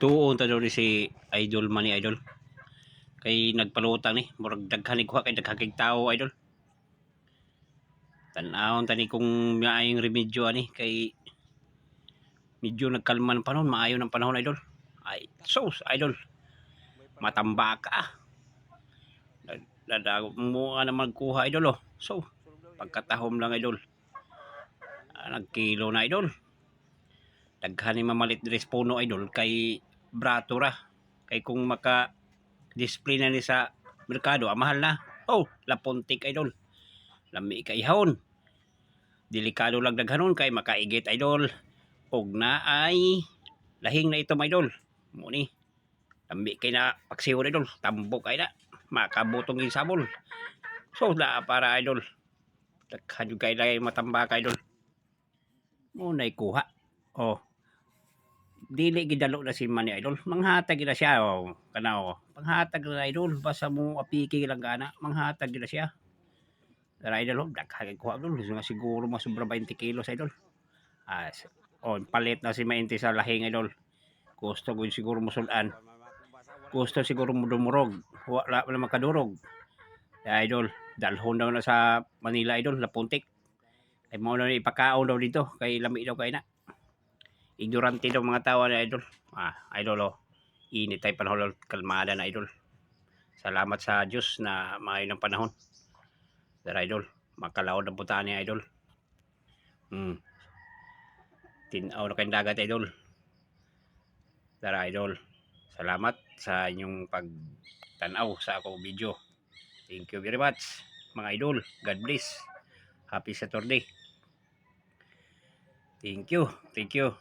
Tuon ta daw ni si Idol man ni Idol. Kay nagpalutang ni, murag daghan ni kuha kay daghang kay tawo Idol. Tan-awon tani kung maayong remedyo ani kay medyo nagkalma ng panahon, maayo ng panahon Idol. Ay, sus Idol. Matamba ka. Dadago mo nga naman kuha Idol oh. So, pagkatahom lang Idol. Nagkilo na Idol. Daghan ni mamalit diri sa puno Idol kay brato ra. Kay kung maka display na ni sa merkado, mahal na. Oh, lapuntik Idol. Lami kay ihawon. Delikado lang daghanon kay makaigit Idol. Og na ay lahing na ito Idol. Mo ni. Lami kay na paksiw Idol. Tambok ay na. Makabutong yung sabol. So, na para Idol. Daghan yung kay lay matamba ka Idol. Mo na kuha. Oh. Dili gidalo na si Manny Idol. Manghatag na siya oh. Kanaw. Panghatag na Idol. Basta mo apiki lang gana. Manghatag na siya. Pero Idol, daghang kuha Idol. Siguro mas sobra 20 kilos Idol. Oh, palit na si Mainti sa lahing Idol. Gusto ko siguro musulan. Gusto siguro mo dumurog. Wala na makadurog. Idol, dalhon daw na sa Manila Idol, Lapuntik. Ay mo na ipakaon daw dito. Kay lami daw kay na. Ignorante daw mga tao na Idol. Idol oh. Init tayo panahon, kalmada na Idol. Salamat sa Diyos na maayon ng panahon. Pero Idol, makalaod ang putaan ni Idol. Tinaw na kayong dagat Idol. Pero Idol, salamat sa inyong pagtanaw sa akong video. Thank you very much mga Idol. God bless. Happy Saturday. Thank you. Thank you.